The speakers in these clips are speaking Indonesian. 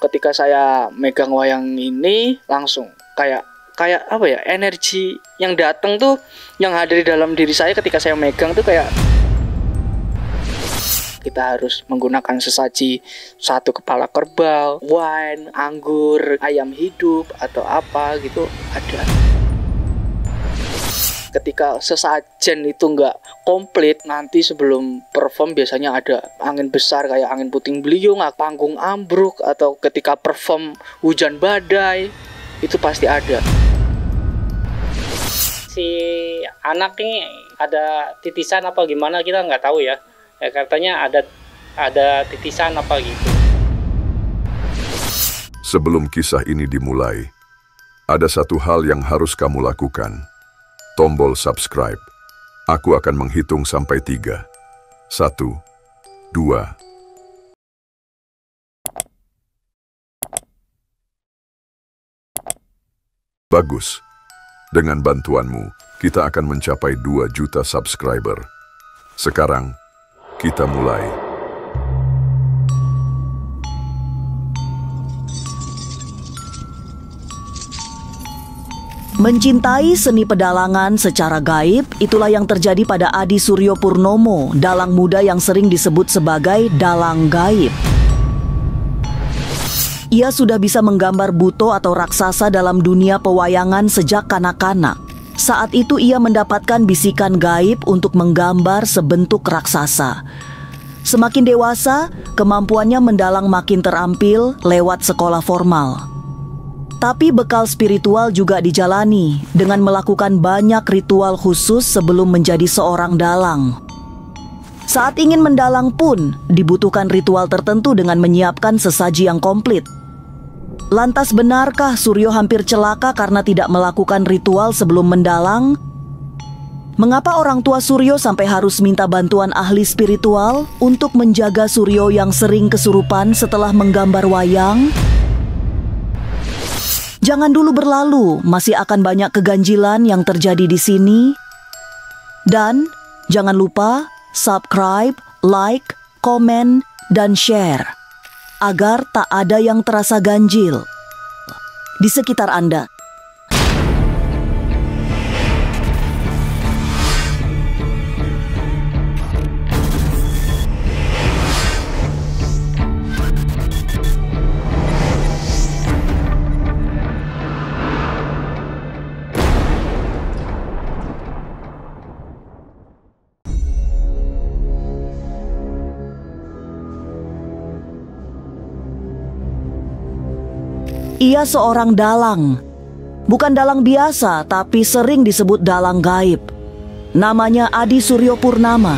Ketika saya megang wayang ini langsung kayak apa ya, energi yang datang tuh, yang hadir di dalam diri saya ketika saya megang tuh kayak kita harus menggunakan sesaji 1 kepala kerbau, wine, anggur, ayam hidup atau apa gitu ada. Ketika sesajen itu nggak komplit, nanti sebelum perform biasanya ada angin besar kayak angin puting beliung, panggung ambruk, atau ketika perform hujan badai, itu pasti ada. Si anak ini ada titisan apa gimana kita nggak tahu ya. Katanya ada titisan apa gitu. Sebelum kisah ini dimulai, ada satu hal yang harus kamu lakukan. Tombol subscribe. Aku akan menghitung sampai 3. 1, 2. Bagus. Dengan bantuanmu, kita akan mencapai 2 juta subscriber. Sekarang, kita mulai. Mencintai seni pedalangan secara gaib, itulah yang terjadi pada Adi Suryo Purnomo, dalang muda yang sering disebut sebagai dalang gaib. Ia sudah bisa menggambar buto atau raksasa dalam dunia pewayangan sejak kanak-kanak. Saat itu ia mendapatkan bisikan gaib untuk menggambar sebentuk raksasa. Semakin dewasa, kemampuannya mendalang makin terampil lewat sekolah formal. Tapi bekal spiritual juga dijalani dengan melakukan banyak ritual khusus sebelum menjadi seorang dalang. Saat ingin mendalang pun dibutuhkan ritual tertentu dengan menyiapkan sesaji yang komplit. Lantas benarkah Suryo hampir celaka karena tidak melakukan ritual sebelum mendalang? Mengapa orang tua Suryo sampai harus minta bantuan ahli spiritual untuk menjaga Suryo yang sering kesurupan setelah menggambar wayang? Jangan dulu berlalu, masih akan banyak keganjilan yang terjadi di sini. Dan jangan lupa subscribe, like, komen, dan share agar tak ada yang terasa ganjil di sekitar Anda. Ia seorang dalang. Bukan dalang biasa, tapi sering disebut dalang gaib. Namanya Adi Suryo Purnama.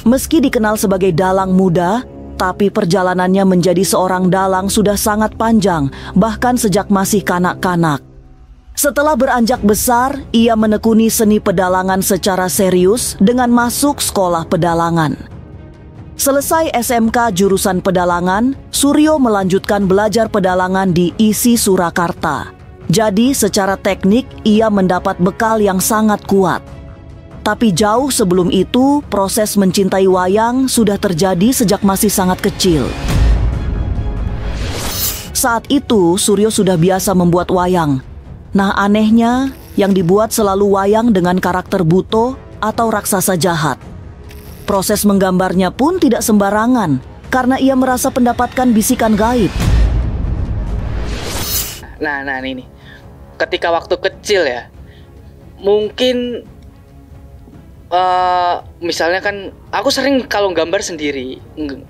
Meski dikenal sebagai dalang muda, tapi perjalanannya menjadi seorang dalang sudah sangat panjang, bahkan sejak masih kanak-kanak. Setelah beranjak besar, ia menekuni seni pedalangan secara serius dengan masuk sekolah pedalangan. Selesai SMK jurusan pedalangan, Suryo melanjutkan belajar pedalangan di ISI Surakarta. Jadi secara teknik ia mendapat bekal yang sangat kuat. Tapi jauh sebelum itu, proses mencintai wayang sudah terjadi sejak masih sangat kecil. Saat itu Suryo sudah biasa membuat wayang. Nah anehnya, yang dibuat selalu wayang dengan karakter buto atau raksasa jahat. Proses menggambarnya pun tidak sembarangan karena ia merasa mendapatkan bisikan gaib. Nah ini. Ketika waktu kecil ya, mungkin misalnya kan aku sering kalau gambar sendiri,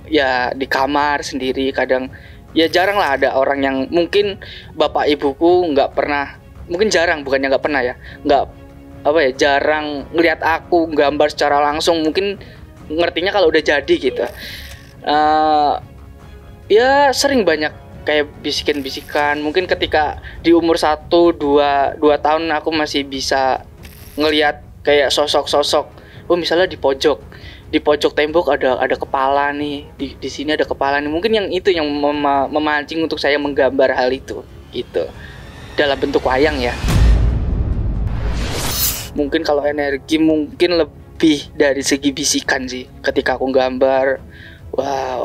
ya di kamar sendiri, kadang ya jarang lah ada orang yang mungkin bapak ibuku nggak pernah, mungkin jarang, bukannya nggak pernah ya, jarang ngelihat aku gambar secara langsung, mungkin ngertinya kalau udah jadi gitu. Ya sering banyak kayak bisikan-bisikan. Mungkin ketika di umur 1-2 tahun aku masih bisa ngelihat kayak sosok-sosok. Misalnya di pojok tembok ada kepala nih. Di sini ada kepala nih. Mungkin yang itu yang memancing untuk saya menggambar hal itu gitu. Dalam bentuk wayang ya. Mungkin kalau energi mungkin lebih dari segi bisikan sih. Ketika aku gambar, wah.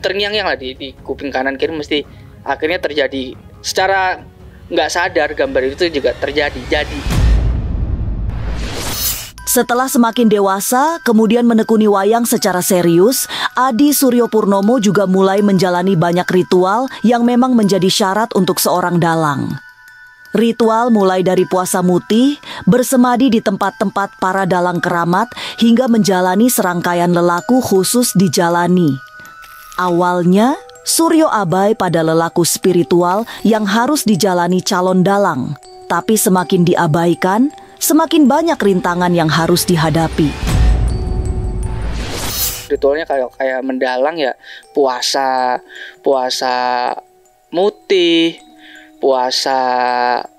terngiang-ngiang lah di kuping kanan kiri, mesti akhirnya terjadi secara nggak sadar gambar itu juga terjadi. Setelah semakin dewasa, kemudian menekuni wayang secara serius, Adi Suryo Purnomo juga mulai menjalani banyak ritual yang memang menjadi syarat untuk seorang dalang. Ritual mulai dari puasa mutih, bersemadi di tempat-tempat para dalang keramat, hingga menjalani serangkaian lelaku khusus dijalani. Awalnya, Suryo abai pada lelaku spiritual yang harus dijalani calon dalang, tapi semakin diabaikan, semakin banyak rintangan yang harus dihadapi. Ritualnya kayak mendalang ya, puasa mutih, puasa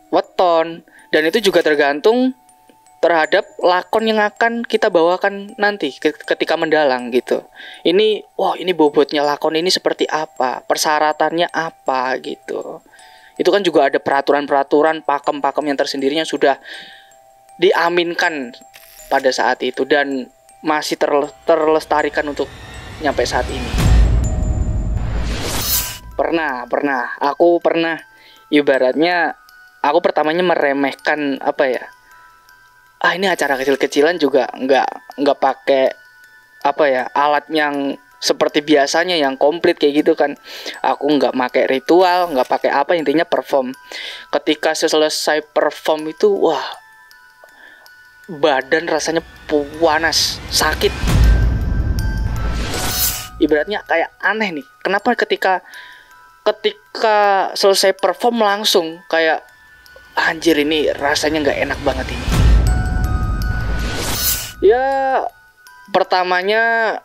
weton, dan itu juga tergantung terhadap lakon yang akan kita bawakan nanti ketika mendalang gitu. Ini bobotnya lakon ini seperti apa, persyaratannya apa gitu. Itu kan juga ada peraturan-peraturan, pakem-pakem yang tersendirinya sudah diaminkan pada saat itu dan masih terlestarikan untuk nyampe saat ini. Aku pernah ibaratnya aku pertamanya meremehkan ini acara kecil-kecilan juga nggak pakai alat yang seperti biasanya yang komplit kayak gitu kan. Aku nggak pakai ritual, nggak pakai apa, intinya perform. Ketika selesai perform itu badan rasanya panas, sakit. Ibaratnya kayak aneh nih. Kenapa ketika selesai perform langsung kayak anjir, ini rasanya nggak enak banget ini. Ya pertamanya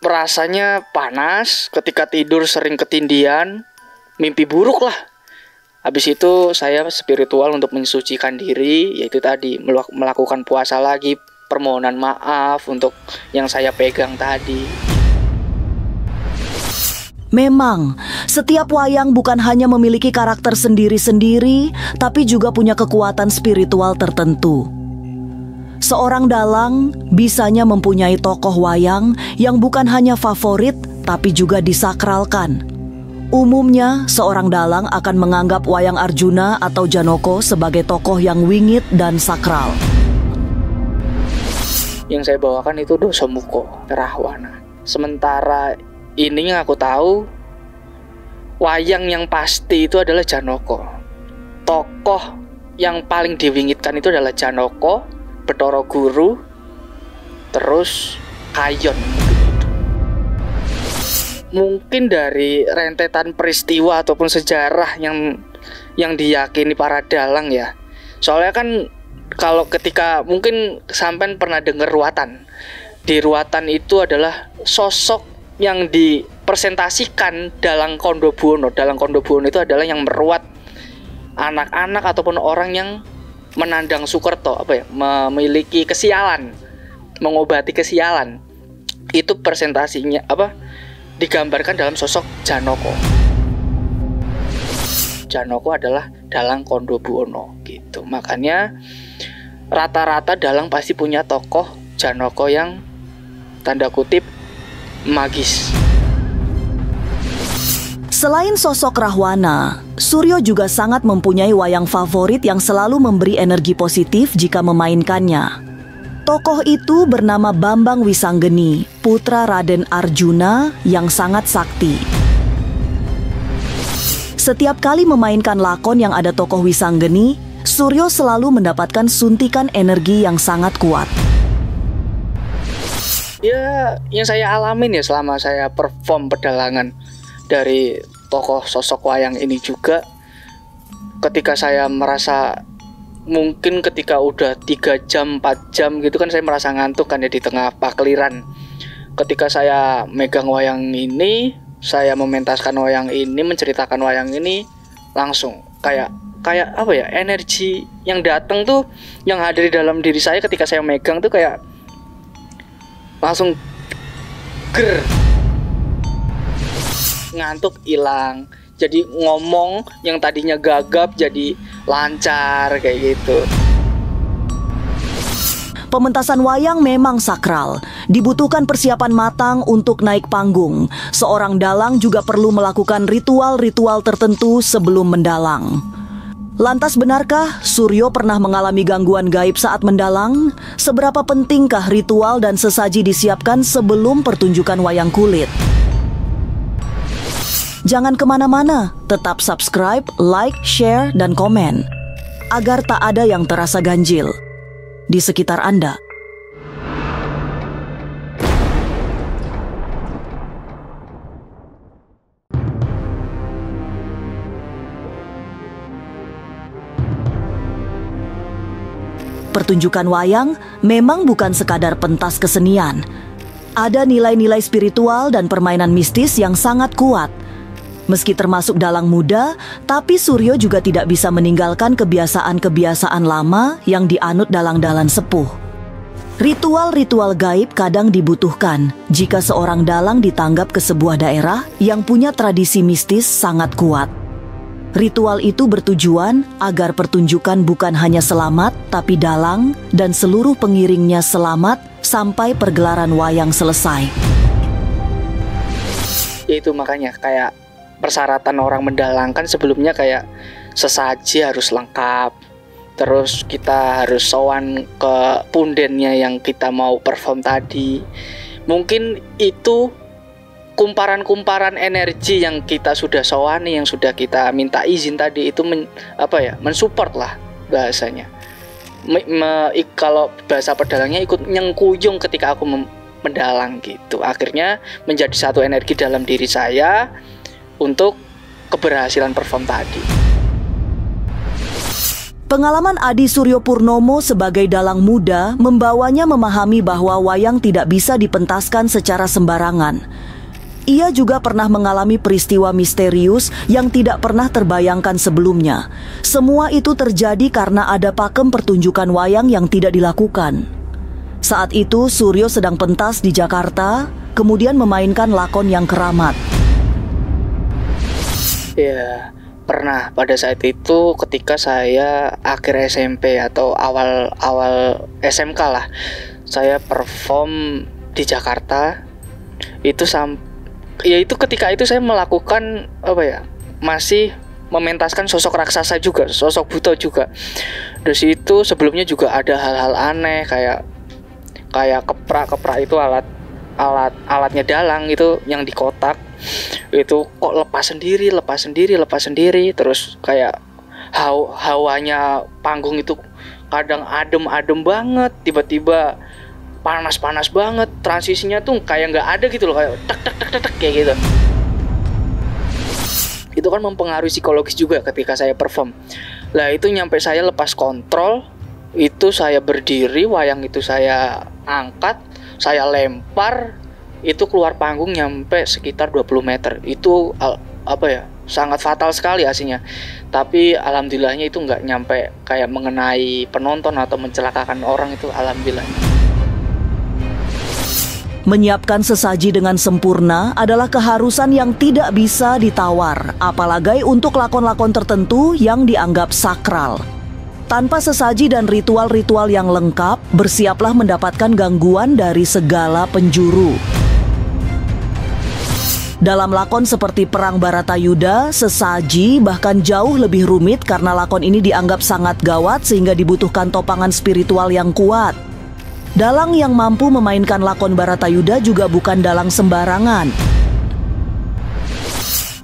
rasanya panas, ketika tidur sering ketindihan, mimpi buruk lah. Habis itu saya spiritual untuk mensucikan diri, yaitu tadi melakukan puasa lagi, permohonan maaf untuk yang saya pegang tadi. Memang, setiap wayang bukan hanya memiliki karakter sendiri-sendiri, tapi juga punya kekuatan spiritual tertentu. Seorang dalang bisanya mempunyai tokoh wayang yang bukan hanya favorit, tapi juga disakralkan. Umumnya, seorang dalang akan menganggap wayang Arjuna atau Janoko sebagai tokoh yang wingit dan sakral. Yang saya bawakan itu Dasamuka Rahwana. Sementara ini yang aku tahu, wayang yang pasti itu adalah Janoko. Tokoh yang paling diwingitkan itu adalah Janoko, Bathara Guru, terus Kayon. Mungkin dari rentetan peristiwa ataupun sejarah yang diyakini para dalang ya. Soalnya kan kalau ketika mungkin sampean pernah dengar ruatan. Di ruatan itu adalah sosok yang dipresentasikan dalang Kondo Buwono. Dalang Kondo Buwono itu adalah yang meruat anak-anak ataupun orang yang menandang Sukerto, memiliki kesialan, mengobati kesialan. Itu presentasinya digambarkan dalam sosok Janoko. Janoko adalah dalang Kondo Buwono gitu. Makanya rata-rata dalang pasti punya tokoh Janoko yang tanda kutip magis. Selain sosok Rahwana, Suryo juga sangat mempunyai wayang favorit yang selalu memberi energi positif jika memainkannya. Tokoh itu bernama Bambang Wisanggeni, putra Raden Arjuna yang sangat sakti. Setiap kali memainkan lakon yang ada tokoh Wisanggeni, Suryo selalu mendapatkan suntikan energi yang sangat kuat. Ya, yang saya alamin ya selama saya perform pedalangan dari tokoh sosok wayang ini juga, ketika saya merasa mungkin ketika udah 3 jam, 4 jam gitu kan saya merasa ngantuk kan ya di tengah pakliran. Ketika saya megang wayang ini, saya mementaskan wayang ini, menceritakan wayang ini, langsung kayak energi yang datang tuh, yang ada di dalam diri saya ketika saya megang tuh kayak langsung ngantuk hilang. Jadi ngomong yang tadinya gagap jadi lancar kayak gitu. Pementasan wayang memang sakral. Dibutuhkan persiapan matang untuk naik panggung. Seorang dalang juga perlu melakukan ritual-ritual tertentu sebelum mendalang. Lantas benarkah Suryo pernah mengalami gangguan gaib saat mendalang? Seberapa pentingkah ritual dan sesaji disiapkan sebelum pertunjukan wayang kulit? Jangan kemana-mana, tetap subscribe, like, share, dan komen agar tak ada yang terasa ganjil di sekitar Anda. Pertunjukan wayang memang bukan sekadar pentas kesenian. Ada nilai-nilai spiritual dan permainan mistis yang sangat kuat. Meski termasuk dalang muda, tapi Suryo juga tidak bisa meninggalkan kebiasaan-kebiasaan lama yang dianut dalang-dalang sepuh. Ritual-ritual gaib kadang dibutuhkan jika seorang dalang ditanggap ke sebuah daerah yang punya tradisi mistis sangat kuat. Ritual itu bertujuan agar pertunjukan bukan hanya selamat, tapi dalang dan seluruh pengiringnya selamat sampai pergelaran wayang selesai. Itu makanya kayak persyaratan orang mendalangkan sebelumnya kayak sesaji harus lengkap. Terus kita harus sowan ke pundennya yang kita mau perform tadi. Mungkin itu kumparan-kumparan energi yang kita sudah sowani, yang sudah kita minta izin tadi itu mensupport lah bahasanya. Kalau bahasa pedalangnya ikut nyengkuyung ketika aku mendalang gitu. Akhirnya menjadi satu energi dalam diri saya untuk keberhasilan perform tadi. Pengalaman Adi Suryo Purnomo sebagai dalang muda membawanya memahami bahwa wayang tidak bisa dipentaskan secara sembarangan. Ia juga pernah mengalami peristiwa misterius yang tidak pernah terbayangkan sebelumnya. Semua itu terjadi karena ada pakem pertunjukan wayang yang tidak dilakukan. Saat itu Suryo sedang pentas di Jakarta, kemudian memainkan lakon yang keramat. Ya, pernah pada saat itu ketika saya akhir SMP atau awal SMK lah. Saya perform di Jakarta. Itu ketika itu saya melakukan masih mementaskan sosok raksasa juga, sosok buto juga. Di situ sebelumnya juga ada hal-hal aneh kayak keprak itu alatnya dalang itu yang di kotak. Itu kok lepas sendiri, terus kayak hawanya panggung itu kadang adem banget, tiba-tiba panas banget, transisinya tuh kayak nggak ada gitu loh, kayak tak kayak gitu. Itu kan mempengaruhi psikologis juga ketika saya perform. Lah itu nyampe saya lepas kontrol, itu saya berdiri, wayang itu saya angkat, saya lempar, itu keluar panggung nyampe sekitar 20 meter. Itu sangat fatal sekali aslinya. Tapi alhamdulillahnya itu nggak nyampe kayak mengenai penonton atau mencelakakan orang, itu alhamdulillah. Menyiapkan sesaji dengan sempurna adalah keharusan yang tidak bisa ditawar, apalagi untuk lakon-lakon tertentu yang dianggap sakral. Tanpa sesaji dan ritual-ritual yang lengkap, bersiaplah mendapatkan gangguan dari segala penjuru. Dalam lakon seperti Perang Baratayuda, sesaji bahkan jauh lebih rumit karena lakon ini dianggap sangat gawat sehingga dibutuhkan topangan spiritual yang kuat. Dalang yang mampu memainkan lakon Baratayuda juga bukan dalang sembarangan.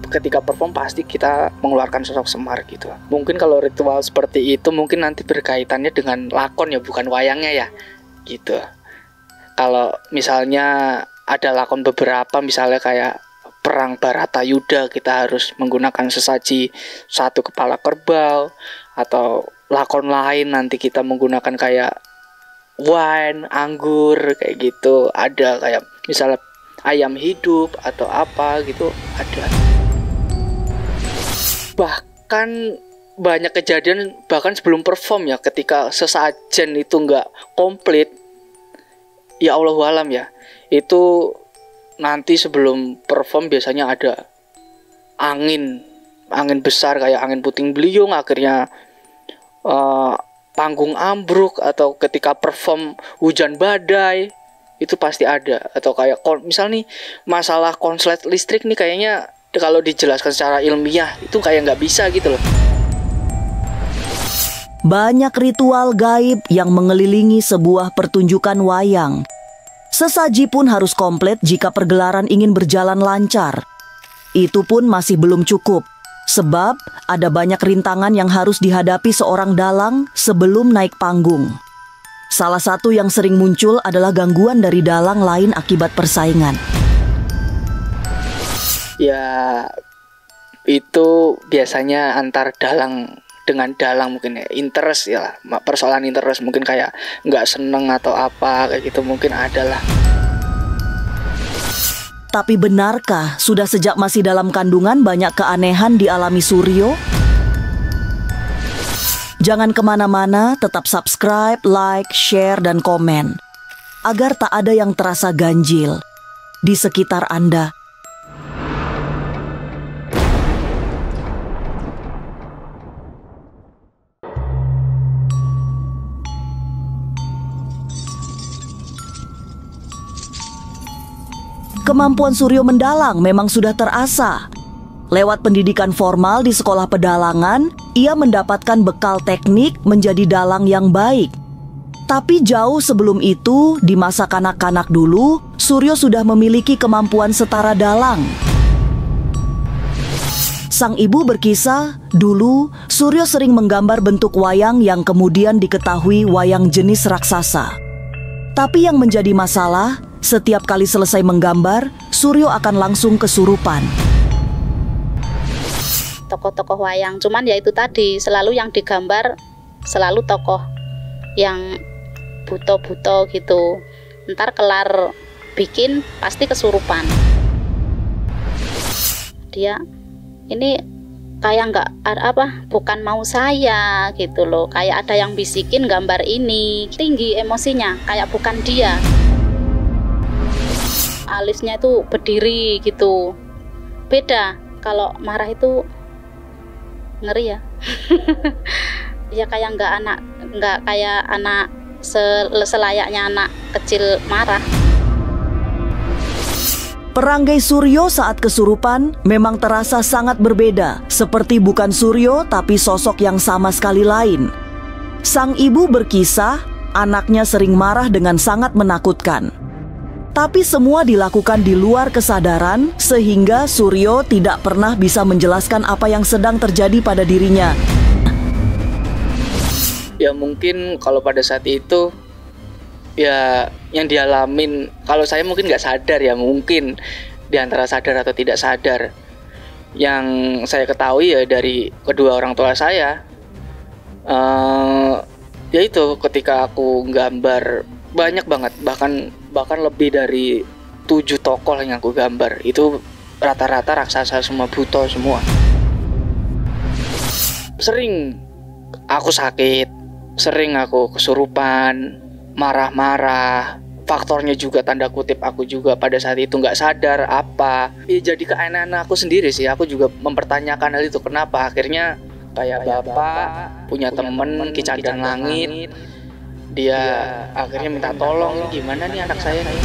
Ketika perform pasti kita mengeluarkan sosok Semar gitu. Mungkin kalau ritual seperti itu mungkin nanti berkaitannya dengan lakon ya, bukan wayangnya ya gitu. Kalau misalnya ada lakon beberapa, misalnya kayak Perang Baratayuda, kita harus menggunakan sesaji 1 kepala kerbau, atau lakon lain nanti kita menggunakan kayak wine, anggur kayak gitu. Ada kayak misalnya ayam hidup atau apa gitu ada. Bahkan banyak kejadian bahkan sebelum perform ya, ketika sesajen itu nggak komplit, ya Allahualam ya, itu nanti sebelum perform biasanya ada angin besar kayak angin puting beliung, akhirnya panggung ambruk atau ketika perform hujan badai, itu pasti ada. Atau kayak misal nih masalah konslet listrik nih, kayaknya kalau dijelaskan secara ilmiah itu kayak nggak bisa gitu loh. Banyak ritual gaib yang mengelilingi sebuah pertunjukan wayang. Sesaji pun harus komplit jika pergelaran ingin berjalan lancar. Itu pun masih belum cukup, sebab ada banyak rintangan yang harus dihadapi seorang dalang sebelum naik panggung. Salah satu yang sering muncul adalah gangguan dari dalang lain akibat persaingan. Ya, itu biasanya antar dalang dengan dalang mungkin ya, interest ya, persoalan interest mungkin kayak nggak seneng atau apa kayak gitu mungkin ada lah. Tapi benarkah sudah sejak masih dalam kandungan banyak keanehan dialami Suryo? Jangan kemana-mana, tetap subscribe, like, share, dan komen agar tak ada yang terasa ganjil di sekitar Anda. Kemampuan Suryo mendalang memang sudah terasah. Lewat pendidikan formal di sekolah pedalangan, ia mendapatkan bekal teknik menjadi dalang yang baik. Tapi jauh sebelum itu, di masa kanak-kanak dulu, Suryo sudah memiliki kemampuan setara dalang. Sang ibu berkisah, dulu Suryo sering menggambar bentuk wayang yang kemudian diketahui wayang jenis raksasa. Tapi yang menjadi masalah, setiap kali selesai menggambar, Suryo akan langsung kesurupan. Tokoh-tokoh wayang, cuman ya itu tadi, selalu yang digambar selalu tokoh yang buto-buto gitu. Ntar kelar bikin pasti kesurupan. Dia ini kayak nggak bukan mau saya gitu loh, kayak ada yang bisikin gambar ini, tinggi emosinya kayak bukan dia. Alisnya itu berdiri gitu, beda. Kalau marah itu ngeri ya. Ya kayak nggak kayak anak selayaknya anak kecil marah. Perangai Suryo saat kesurupan memang terasa sangat berbeda, seperti bukan Suryo tapi sosok yang sama sekali lain. Sang ibu berkisah, anaknya sering marah dengan sangat menakutkan. Tapi semua dilakukan di luar kesadaran sehingga Suryo tidak pernah bisa menjelaskan apa yang sedang terjadi pada dirinya. Ya mungkin kalau pada saat itu ya yang dialamin, kalau saya mungkin nggak sadar ya, mungkin di antara sadar atau tidak sadar. Yang saya ketahui ya dari kedua orang tua saya, ya itu ketika aku gambar banyak banget, bahkan lebih dari 7 tokoh yang aku gambar, itu rata-rata raksasa semua, buto semua. Sering aku sakit, sering aku kesurupan, marah-marah. Faktornya juga tanda kutip aku juga pada saat itu nggak sadar apa. Ya, jadi keanehan aku sendiri sih. Aku juga mempertanyakan hal itu, kenapa akhirnya kayak bapak punya temen Kicandang Langit, dia akhirnya minta tolong, gimana nih anak saya nih.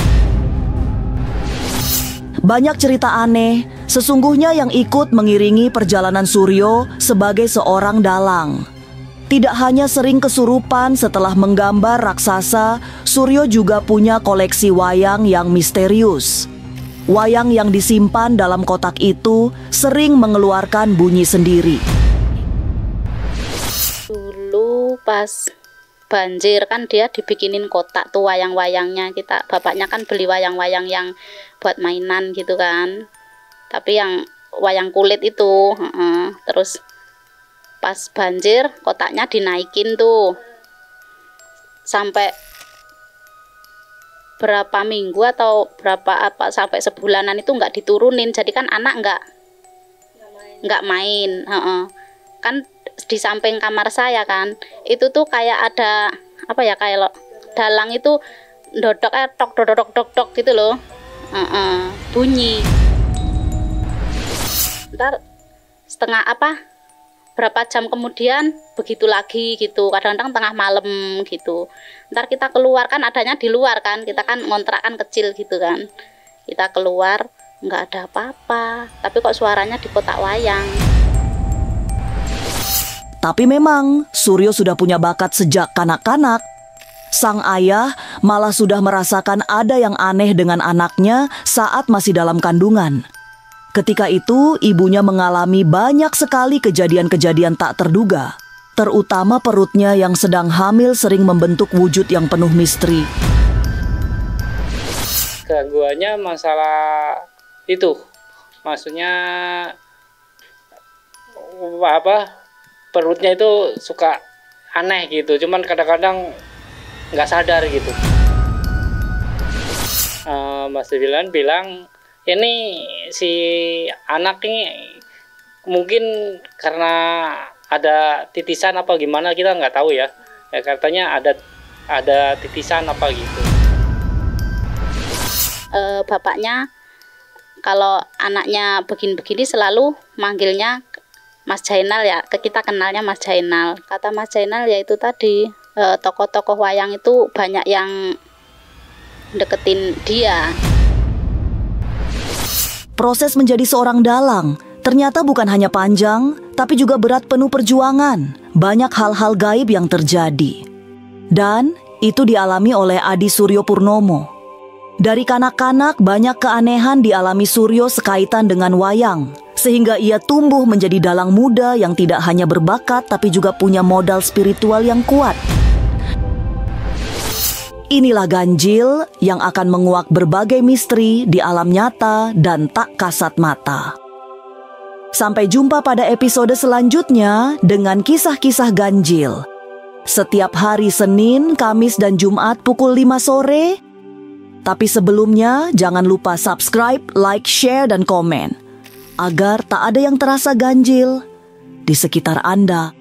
Banyak cerita aneh sesungguhnya yang ikut mengiringi perjalanan Suryo sebagai seorang dalang. Tidak hanya sering kesurupan setelah menggambar raksasa, Suryo juga punya koleksi wayang yang misterius. Wayang yang disimpan dalam kotak itu sering mengeluarkan bunyi sendiri. Dulu pas banjir kan dia dibikinin kotak tuh wayang-wayangnya. Bapaknya kan beli wayang-wayang yang buat mainan gitu kan, tapi yang wayang kulit itu. Terus pas banjir kotaknya dinaikin tuh sampai berapa minggu atau sampai sebulanan itu nggak diturunin. Jadi kan anak nggak main. Kan di samping kamar saya kan itu tuh kayak ada kayak dalang itu dodok dok gitu loh, bunyi. Ntar berapa jam kemudian begitu lagi gitu, kadang-kadang tengah malam gitu. Ntar kita keluar, kan adanya di luar kan, kita kan ngontrakan kecil gitu kan, kita keluar nggak ada apa-apa, tapi kok suaranya di kotak wayang. Tapi memang Suryo sudah punya bakat sejak kanak-kanak. Sang ayah malah sudah merasakan ada yang aneh dengan anaknya saat masih dalam kandungan. Ketika itu ibunya mengalami banyak sekali kejadian-kejadian tak terduga. Terutama perutnya yang sedang hamil sering membentuk wujud yang penuh misteri. Gangguannya masalah itu, maksudnya perutnya itu suka aneh gitu, cuman kadang-kadang nggak sadar gitu. Mas Dilan bilang ini si anak ini mungkin karena ada titisan apa gimana, kita nggak tahu ya. Katanya ada titisan apa gitu. Bapaknya kalau anaknya begini-begini selalu manggilnya Mas Jainal ya, kita kenalnya Mas Jainal. Kata Mas Jainal ya itu tadi, tokoh-tokoh wayang itu banyak yang deketin dia. Proses menjadi seorang dalang ternyata bukan hanya panjang, tapi juga berat penuh perjuangan. Banyak hal-hal gaib yang terjadi. Dan itu dialami oleh Adi Suryo Purnomo. Dari kanak-kanak banyak keanehan dialami Suryo sekaitan dengan wayang, sehingga ia tumbuh menjadi dalang muda yang tidak hanya berbakat tapi juga punya modal spiritual yang kuat. Inilah Ganjil yang akan menguak berbagai misteri di alam nyata dan tak kasat mata. Sampai jumpa pada episode selanjutnya dengan kisah-kisah ganjil. Setiap hari Senin, Kamis, dan Jumat pukul 5 sore. Tapi sebelumnya jangan lupa subscribe, like, share, dan komen agar tak ada yang terasa ganjil di sekitar Anda.